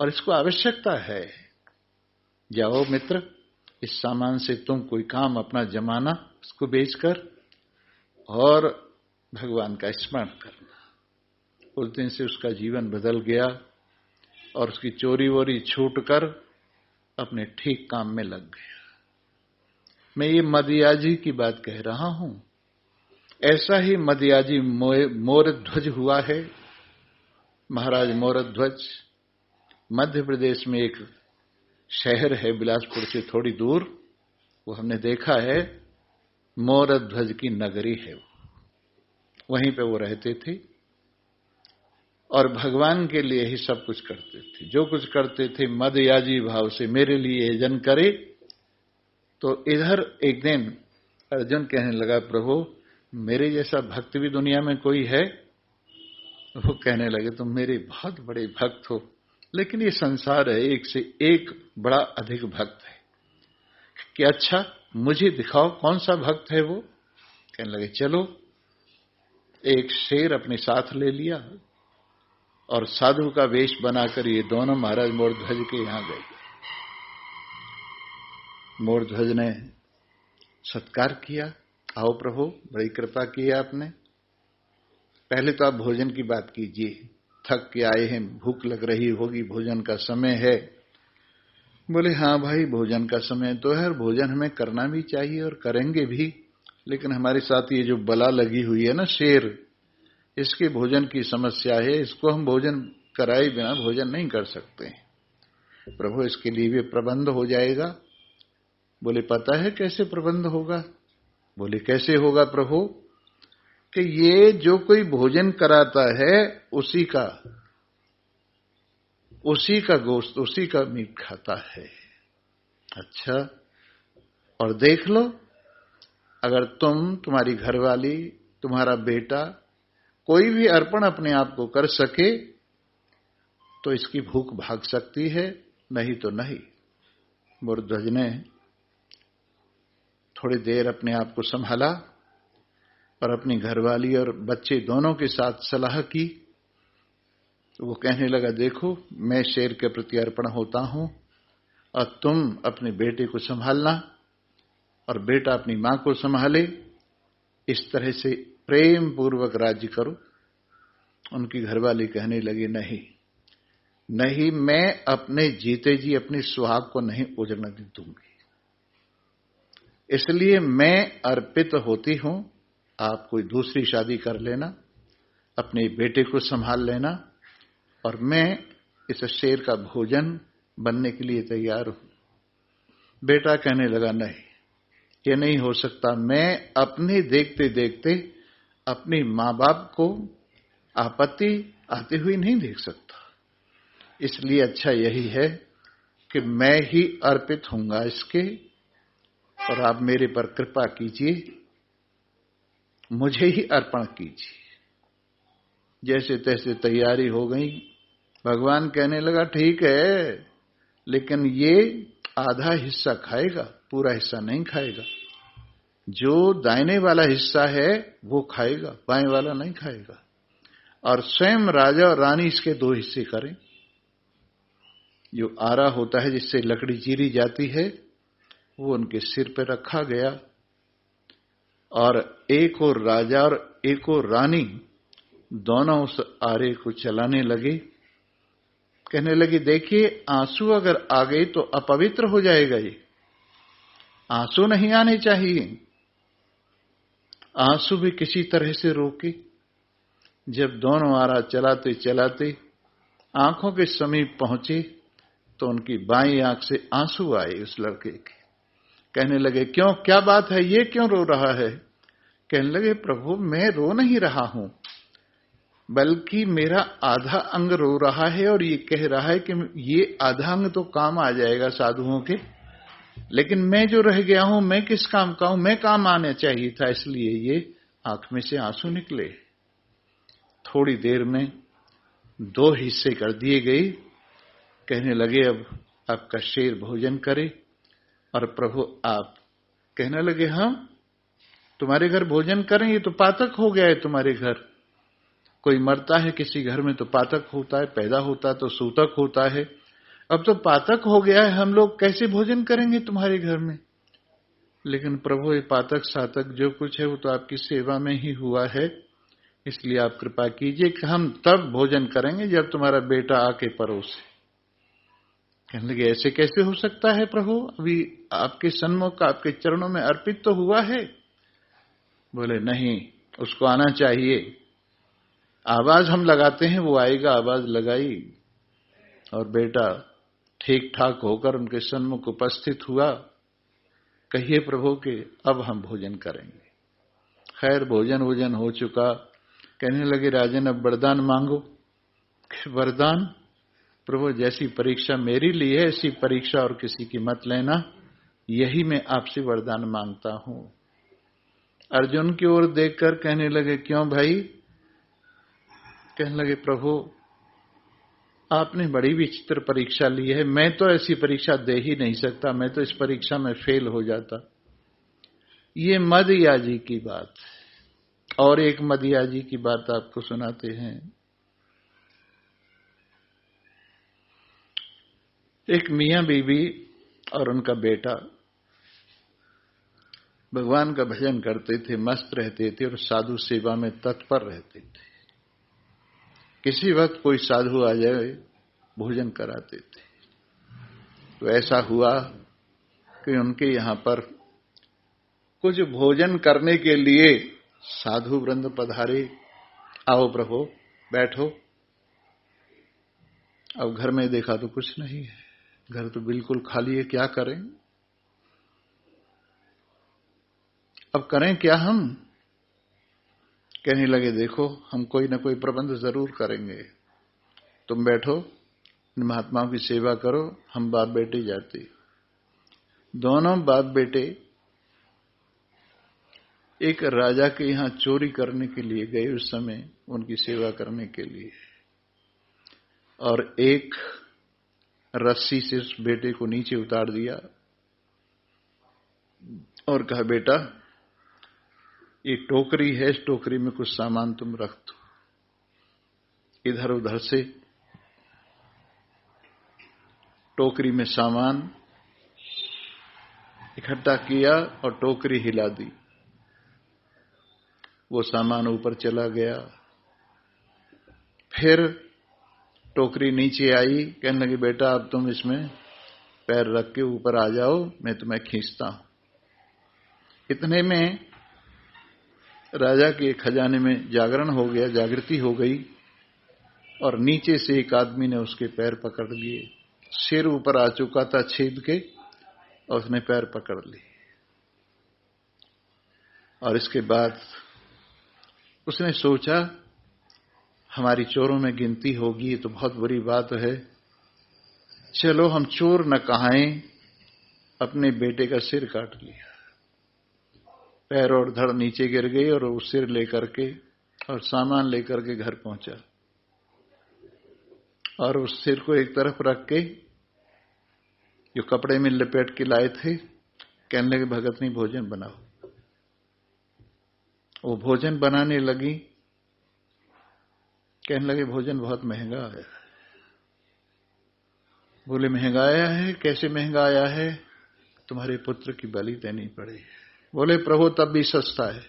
और इसको आवश्यकता है। जाओ मित्र, इस सामान से तुम कोई काम अपना जमाना, उसको बेचकर और भगवान का स्मरण करना। उस दिन से उसका जीवन बदल गया और उसकी चोरी वोरी छूटकर अपने ठीक काम में लग गया। मैं ये मदयाजी की बात कह रहा हूं। ऐसा ही मदयाजी मोर ध्वज हुआ है। महाराज मोरध्वज, मध्य प्रदेश में एक शहर है बिलासपुर से थोड़ी दूर, वो हमने देखा है, मोरध्वज की नगरी है, वहीं पे वो रहते थे और भगवान के लिए ही सब कुछ करते थे। जो कुछ करते थे मदयाजी भाव से, मेरे लिए यजन करे। तो इधर एक दिन अर्जुन कहने लगा, प्रभु मेरे जैसा भक्त भी दुनिया में कोई है? वो कहने लगे, तुम मेरे बहुत बड़े भक्त हो, लेकिन ये संसार है, एक से एक बड़ा अधिक भक्त है। कि अच्छा मुझे दिखाओ कौन सा भक्त है वो। कहने लगे, चलो। एक शेर अपने साथ ले लिया और साधु का वेश बनाकर ये दोनों महाराज मोरध्वज के यहां गए। मोरध्वज ने सत्कार किया, आओ प्रभु, बड़ी कृपा की आपने। पहले तो आप भोजन की बात कीजिए, थक के आए हैं, भूख लग रही होगी, भोजन का समय है। बोले, हाँ भाई, भोजन का समय तो है और भोजन हमें करना भी चाहिए और करेंगे भी, लेकिन हमारे साथ ये जो बला लगी हुई है ना, शेर, इसके भोजन की समस्या है, इसको हम भोजन कराए बिना भोजन नहीं कर सकते। प्रभु इसके लिए भी प्रबंध हो जाएगा। बोले, पता है कैसे प्रबंध होगा? बोले, कैसे होगा प्रभु? कि ये जो कोई भोजन कराता है उसी का गोश्त, उसी का मीट खाता है। अच्छा, और देख लो, अगर तुम, तुम्हारी घरवाली, तुम्हारा बेटा, कोई भी अर्पण अपने आप को कर सके तो इसकी भूख भाग सकती है, नहीं तो नहीं। मोरध्वज ने थोड़ी देर अपने आप को संभाला और अपनी घरवाली और बच्चे दोनों के साथ सलाह की। वो कहने लगा, देखो मैं शेर के प्रति अर्पण होता हूं और तुम अपने बेटे को संभालना और बेटा अपनी मां को संभाले, इस तरह से प्रेम पूर्वक राज्य करो। उनकी घरवाली कहने लगी, नहीं नहीं, मैं अपने जीते जी अपनी सुहाग को नहीं उजड़ने दूंगी, इसलिए मैं अर्पित होती हूं। आप कोई दूसरी शादी कर लेना, अपने बेटे को संभाल लेना और मैं इस शेर का भोजन बनने के लिए तैयार हूं। बेटा कहने लगा, नहीं, ये नहीं हो सकता, मैं अपने देखते देखते अपने मां बाप को आपत्ति आते हुए नहीं देख सकता, इसलिए अच्छा यही है कि मैं ही अर्पित होऊंगा इसके, और आप मेरे पर कृपा कीजिए, मुझे ही अर्पण कीजिए। जैसे तैसे तैयारी हो गई। भगवान कहने लगा, ठीक है, लेकिन ये आधा हिस्सा खाएगा, पूरा हिस्सा नहीं खाएगा। जो दाहिने वाला हिस्सा है वो खाएगा, बाएं वाला नहीं खाएगा। और स्वयं राजा और रानी इसके 2 हिस्से करें। जो आरा होता है जिससे लकड़ी चीरी जाती है, वो उनके सिर पर रखा गया और एक और राजा और एक और रानी दोनों उस आरे को चलाने लगे। कहने लगे, देखिए आंसू अगर आ गए तो अपवित्र हो जाएगा, ये आंसू नहीं आने चाहिए। आंसू भी किसी तरह से रोके। जब दोनों आरा चलाते चलाते आंखों के समीप पहुंचे तो उनकी बाईं आंख से आंसू आए उस लड़के के। कहने लगे, क्यों, क्या बात है, ये क्यों रो रहा है? कहने लगे, प्रभु मैं रो नहीं रहा हूं, बल्कि मेरा आधा अंग रो रहा है और ये कह रहा है कि ये आधा अंग तो काम आ जाएगा साधुओं के, लेकिन मैं जो रह गया हूं, मैं किस काम का हूं, मैं काम आना चाहिए था, इसलिए ये आंख में से आंसू निकले। थोड़ी देर में 2 हिस्से कर दिए गए। कहने लगे, अब आपका शेर भोजन करे। और प्रभु आप कहने लगे, हाँ तुम्हारे घर भोजन करें, ये तो पातक हो गया है तुम्हारे घर। कोई मरता है किसी घर में तो पातक होता है, पैदा होता तो सूतक होता है, अब तो पातक हो गया है, हम लोग कैसे भोजन करेंगे तुम्हारे घर में? लेकिन प्रभु ये पातक सातक जो कुछ है वो तो आपकी सेवा में ही हुआ है, इसलिए आप कृपा कीजिए कि हम तब भोजन करेंगे जब तुम्हारा बेटा आके परोसे। कहने लगे, ऐसे कैसे हो सकता है प्रभु, अभी आपके सन्मुख आपके चरणों में अर्पित तो हुआ है। बोले, नहीं, उसको आना चाहिए। आवाज हम लगाते हैं, वो आएगा। आवाज लगाई और बेटा ठीक ठाक होकर उनके सन्मुख उपस्थित हुआ। कहिए प्रभु कि अब हम भोजन करेंगे। खैर भोजन हो चुका। कहने लगे राजन अब वरदान मांगो। वरदान? प्रभु जैसी परीक्षा मेरी ली है ऐसी परीक्षा और किसी की मत लेना, यही मैं आपसे वरदान मांगता हूं। अर्जुन की ओर देखकर कहने लगे क्यों भाई? कहने लगे प्रभु आपने बड़ी विचित्र परीक्षा ली है, मैं तो ऐसी परीक्षा दे ही नहीं सकता, मैं तो इस परीक्षा में फेल हो जाता। ये मदयाजी की बात। और एक मदयाजी की बात आपको सुनाते हैं। एक मियां बीबी और उनका बेटा भगवान का भजन करते थे, मस्त रहते थे और साधु सेवा में तत्पर रहते थे। किसी वक्त कोई साधु आ जाए भोजन कराते थे। तो ऐसा हुआ कि उनके यहां पर कुछ भोजन करने के लिए साधु वृंद पधारे। आओ प्रभु बैठो। अब घर में देखा तो कुछ नहीं है, घर तो बिल्कुल खाली है। क्या करें? अब करें क्या हम? कहने लगे देखो हम कोई ना कोई प्रबंध जरूर करेंगे, तुम बैठो महात्माओं की सेवा करो, हम बाप बेटे जाते। दोनों बाप बेटे एक राजा के यहां चोरी करने के लिए गए उस समय, उनकी सेवा करने के लिए। और एक रस्सी से उस बेटे को नीचे उतार दिया और कहा बेटा ये टोकरी है, इस टोकरी में कुछ सामान तुम रख दो। इधर उधर से टोकरी में सामान इकट्ठा किया और टोकरी हिला दी। वो सामान ऊपर चला गया। फिर टोकरी नीचे आई। कहने लगी बेटा अब तुम इसमें पैर रख के ऊपर आ जाओ, मैं तुम्हें खींचता हूं। इतने में राजा के खजाने में जागरण हो गया, जागृति हो गई और नीचे से एक आदमी ने उसके पैर पकड़ लिए। सिर ऊपर आ चुका था छेद के और उसने पैर पकड़ लिए। और इसके बाद उसने सोचा हमारी चोरों में गिनती होगी, ये तो बहुत बुरी बात है, चलो हम चोर न कहाएं। अपने बेटे का सिर काट लिया, पैर और धड़ नीचे गिर गई और वो सिर लेकर के और सामान लेकर के घर पहुंचा और उस सिर को एक तरफ रख के जो कपड़े में लपेट के लाए थे, कहने लगे भगतनी भोजन बनाओ। वो भोजन बनाने लगी। कहने लगे भोजन बहुत महंगा आया है। बोले महंगा आया है? कैसे महंगा आया है? तुम्हारे पुत्र की बलि देनी पड़ी। बोले प्रभु तब भी सस्ता है,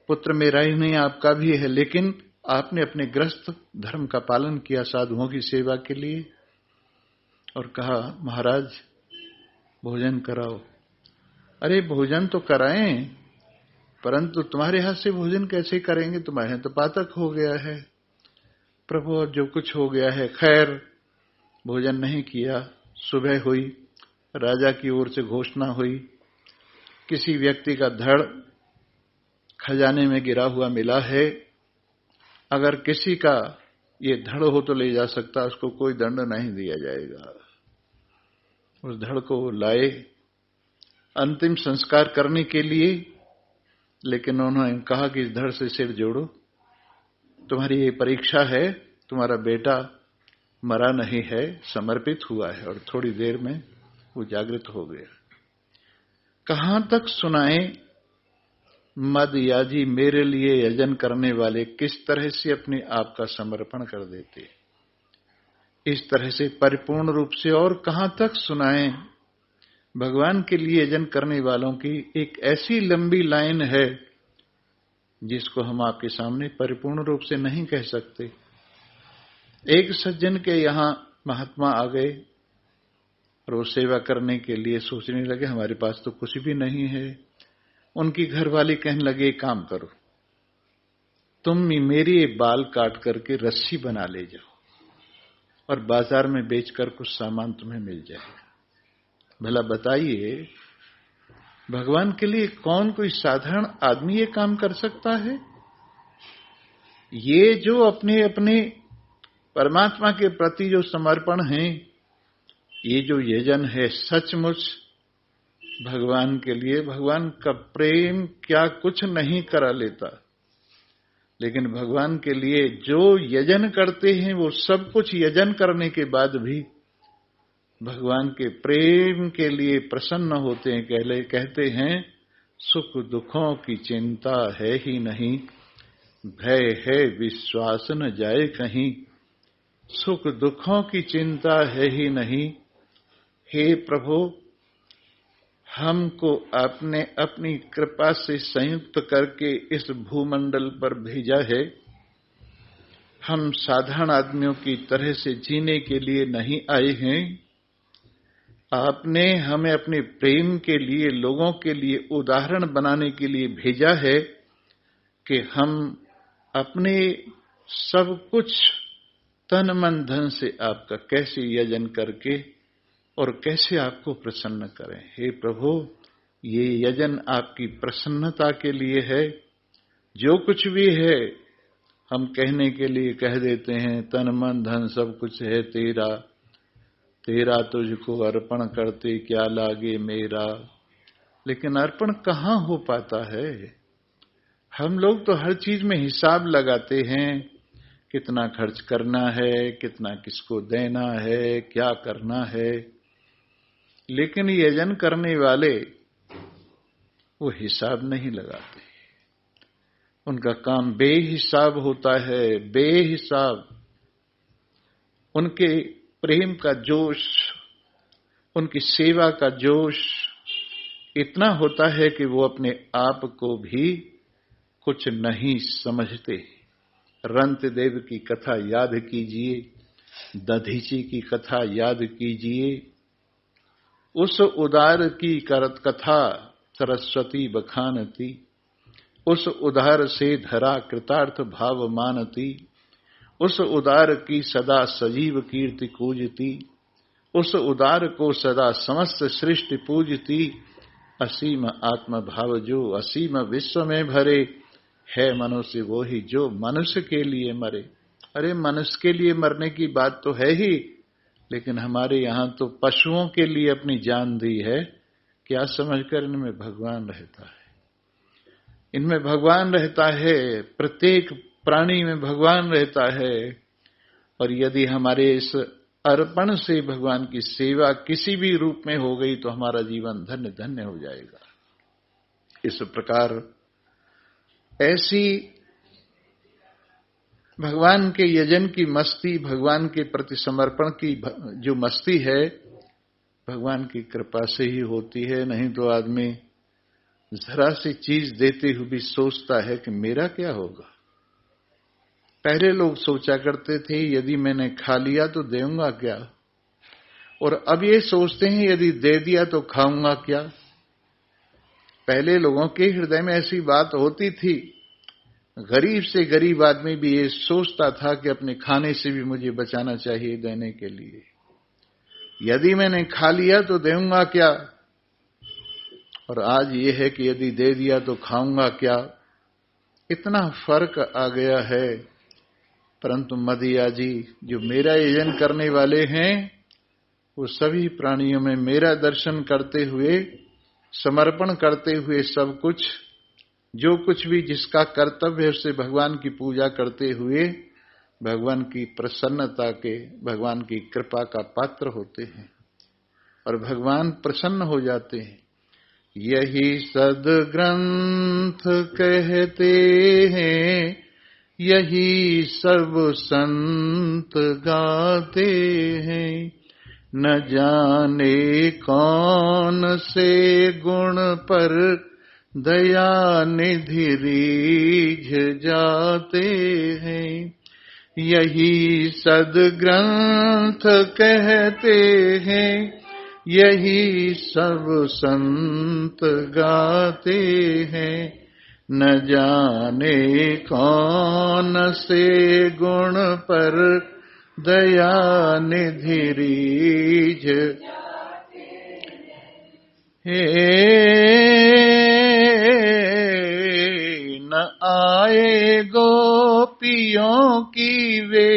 पुत्र मेरा ही नहीं आपका भी है, लेकिन आपने अपने गृहस्थ धर्म का पालन किया साधुओं की सेवा के लिए और कहा महाराज भोजन कराओ। अरे भोजन तो कराएं, परंतु तुम्हारे हाथ से भोजन कैसे करेंगे? तुम्हारे हाथ तो पातक हो गया है। प्रभु अब जो कुछ हो गया है, खैर भोजन नहीं किया। सुबह हुई, राजा की ओर से घोषणा हुई किसी व्यक्ति का धड़ खजाने में गिरा हुआ मिला है, अगर किसी का ये धड़ हो तो ले जा सकता, उसको कोई दंड नहीं दिया जाएगा। उस धड़ को लाए अंतिम संस्कार करने के लिए, लेकिन उन्होंने कहा कि इस धड़ से सिर जोड़ो, तुम्हारी ये परीक्षा है, तुम्हारा बेटा मरा नहीं है, समर्पित हुआ है। और थोड़ी देर में वो जागृत हो गया। कहां तक सुनाए मदयाजी मेरे लिए यजन करने वाले किस तरह से अपने आप का समर्पण कर देते, इस तरह से परिपूर्ण रूप से। और कहां तक सुनाए भगवान के लिए यजन करने वालों की एक ऐसी लंबी लाइन है जिसको हम आपके सामने परिपूर्ण रूप से नहीं कह सकते। एक सज्जन के यहां महात्मा आ गए और वो सेवा करने के लिए सोचने लगे हमारे पास तो कुछ भी नहीं है। उनकी घरवाली कहने लगे काम करो, तुम मेरे बाल काट करके रस्सी बना ले जाओ और बाजार में बेचकर कुछ सामान तुम्हें मिल जाएगा। भला बताइए, भगवान के लिए कौन कोई साधारण आदमी ये काम कर सकता है? ये जो अपने अपने परमात्मा के प्रति जो समर्पण है, ये जो यजन है, सचमुच भगवान के लिए, भगवान का प्रेम क्या कुछ नहीं करा लेता। लेकिन भगवान के लिए जो यजन करते हैं वो सब कुछ यजन करने के बाद भी भगवान के प्रेम के लिए प्रसन्न होते हैं। कहते हैं सुख दुखों की चिंता है ही नहीं, भय है विश्वास न जाए कहीं। सुख दुखों की चिंता है ही नहीं। हे प्रभु, हमको आपने अपनी कृपा से संयुक्त करके इस भूमंडल पर भेजा है। हम साधारण आदमियों की तरह से जीने के लिए नहीं आए हैं। आपने हमें अपने प्रेम के लिए, लोगों के लिए उदाहरण बनाने के लिए भेजा है कि हम अपने सब कुछ तन मन धन से आपका कैसे यजन करके और कैसे आपको प्रसन्न करें। हे प्रभु, ये यजन आपकी प्रसन्नता के लिए है। जो कुछ भी है हम कहने के लिए कह देते हैं, तन मन धन सब कुछ है तेरा, तेरा तुझको अर्पण करते क्या लागे मेरा। लेकिन अर्पण कहाँ हो पाता है? हम लोग तो हर चीज में हिसाब लगाते हैं, कितना खर्च करना है, कितना किसको देना है, क्या करना है। लेकिन यजन करने वाले वो हिसाब नहीं लगाते। उनका काम बेहिसाब होता है, बेहिसाब। उनके प्रेम का जोश, उनकी सेवा का जोश इतना होता है कि वो अपने आप को भी कुछ नहीं समझते। रंत देव की कथा याद कीजिए, दधीची की कथा याद कीजिए। उस उदार की करत कथा सरस्वती बखानती, उस उदार से धरा कृतार्थ भाव मानती, उस उदार की सदा सजीव कीर्ति कूजती, उस उदार को सदा समस्त सृष्टि पूजती। असीम आत्म भाव जो असीम विश्व में भरे, है मनुष्य वो ही जो मनुष्य के लिए मरे। अरे मनुष्य के लिए मरने की बात तो है ही, लेकिन हमारे यहां तो पशुओं के लिए अपनी जान दी है। क्या समझकर इनमें भगवान रहता है, इनमें भगवान रहता है, प्रत्येक प्राणी में भगवान रहता है। और यदि हमारे इस अर्पण से भगवान की सेवा किसी भी रूप में हो गई तो हमारा जीवन धन्य धन्य हो जाएगा। इस प्रकार ऐसी भगवान के यजन की मस्ती, भगवान के प्रति समर्पण की जो मस्ती है, भगवान की कृपा से ही होती है। नहीं तो आदमी जरा सी चीज देते हुए भी सोचता है कि मेरा क्या होगा। पहले लोग सोचा करते थे यदि मैंने खा लिया तो देऊंगा क्या, और अब ये सोचते हैं यदि दे दिया तो खाऊंगा क्या। पहले लोगों के हृदय में ऐसी बात होती थी। गरीब से गरीब आदमी भी ये सोचता था कि अपने खाने से भी मुझे बचाना चाहिए देने के लिए। यदि मैंने खा लिया तो देऊंगा क्या, और आज ये है कि यदि दे दिया तो खाऊंगा क्या। इतना फर्क आ गया है। परंतु मदिया जी जो मेरा यजन करने वाले हैं, वो सभी प्राणियों में मेरा दर्शन करते हुए, समर्पण करते हुए, सब कुछ जो कुछ भी जिसका कर्तव्य है उससे भगवान की पूजा करते हुए भगवान की प्रसन्नता के, भगवान की कृपा का पात्र होते हैं और भगवान प्रसन्न हो जाते हैं। यही सद्ग्रंथ कहते हैं, यही सब संत गाते हैं। न जाने कौन से गुण पर दया निधि रीझ जाते हैं। यही सद्ग्रंथ कहते हैं, यही सब संत गाते हैं। न जाने कौन से गुण पर दया निधि रीझ, हे न आए गोपियों की वे,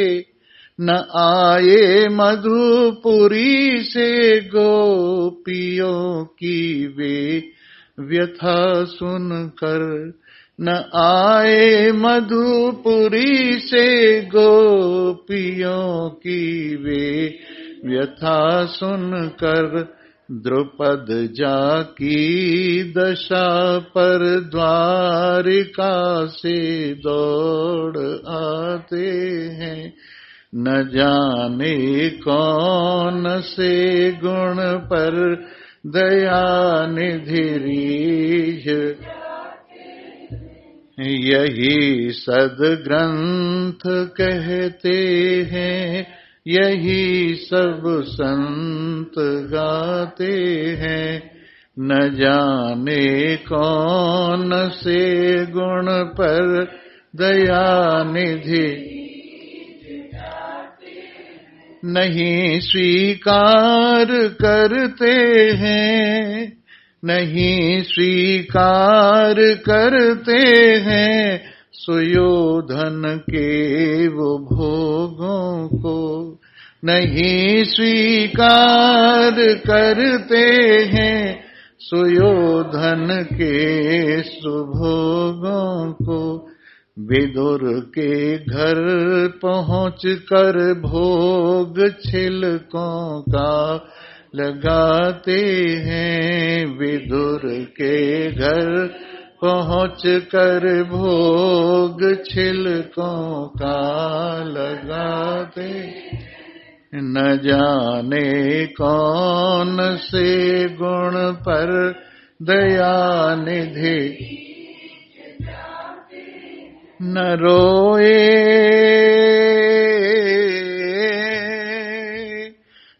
न आए मधुपुरी से गोपियों की वे व्यथा सुनकर, न आए मधुपुरी से गोपियों की वे व्यथा सुनकर, द्रुपद जाकी दशा पर द्वारिका से दौड़ आते हैं। न जाने कौन से गुण पर दया निधि रीझ, यही सद्ग्रंथ कहते हैं, यही सब संत गाते हैं। न जाने कौन से गुण पर दया निधि नहीं स्वीकार करते हैं, नहीं स्वीकार करते हैं सुयोधन के वो भोगों को, नहीं स्वीकार करते हैं सुयोधन के सुभोगों को। विदुर के घर पहुँच कर भोग छिलकों का लगाते हैं, विदुर के घर पहुँच कर भोग छिलकों का लगाते। न जाने कौन से गुण पर दया निधि न रोए,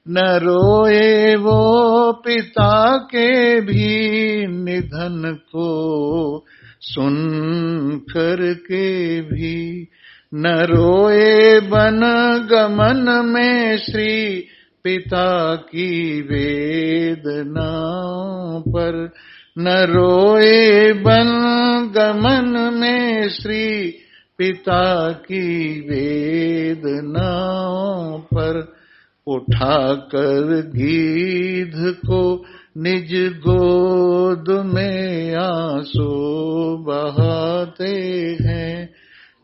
न रोए वो पिता के भी निधन को सुन कर के भी, न रोए वन गमन में श्री पिता की वेदनाओं पर, न रोए वन गमन में श्री पिता की वेदनाओं पर। उठाकर गीध को निज गोद में आंसू बहाते हैं,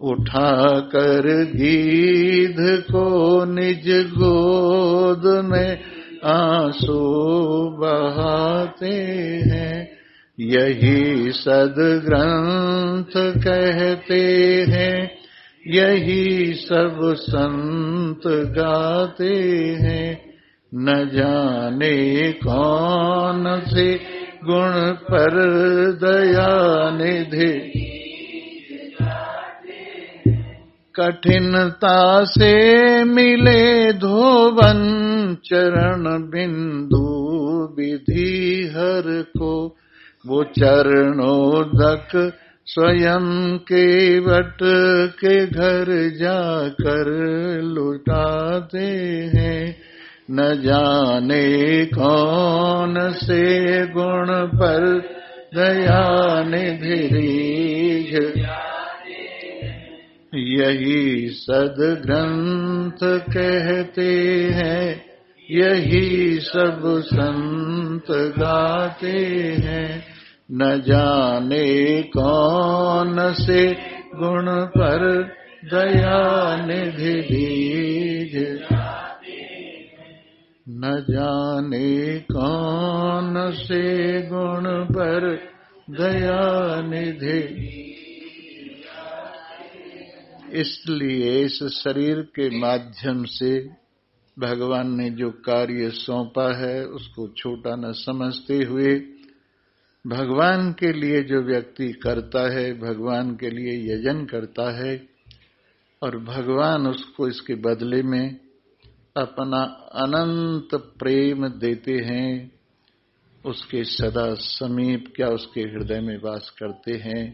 उठाकर गीध को निज गोद में आंसू बहाते हैं। यही सद्ग्रंथ कहते हैं, यही सब संत गाते हैं। न जाने कौन से गुण पर दया निधि कठिनता से मिले धोवन चरण बिंदु विधि हर को, वो चरणोदक स्वयं के वट के घर जाकर लुटाते हैं। न जाने कौन से गुण पर दया निधि रीझ, यही सद्ग्रंथ कहते हैं, यही सब संत गाते हैं। न जाने कौन से गुण पर दया निधि रीझ, न जाने कौन से गुण पर दया निधि। इसलिए इस शरीर के माध्यम से भगवान ने जो कार्य सौंपा है उसको छोटा न समझते हुए भगवान के लिए जो व्यक्ति करता है, भगवान के लिए यजन करता है और भगवान उसको इसके बदले में अपना अनंत प्रेम देते हैं, उसके सदा समीप क्या उसके हृदय में वास करते हैं।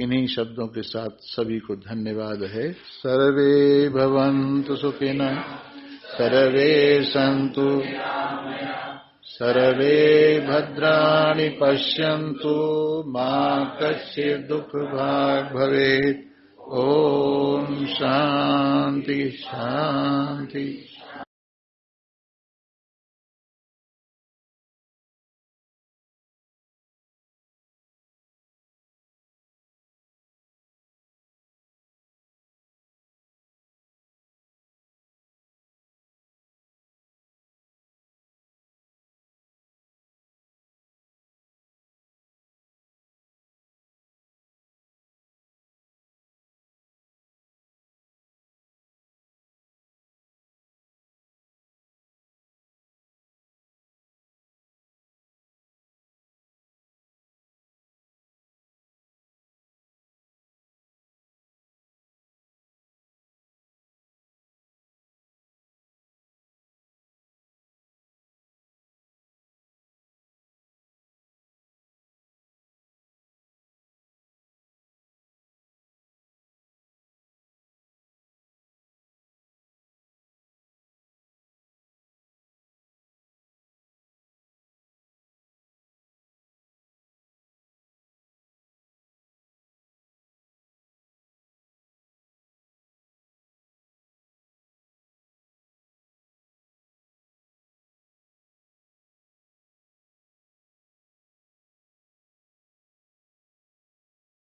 इन्हीं शब्दों के साथ सभी को धन्यवाद है। सर्वे भवन्तु सुखिनः, सर्वे सन्तु, सर्वे भद्राणि पश्यन्तु, मा कश्चित् दुःखभाग् भवेत्। ओम शांति शांति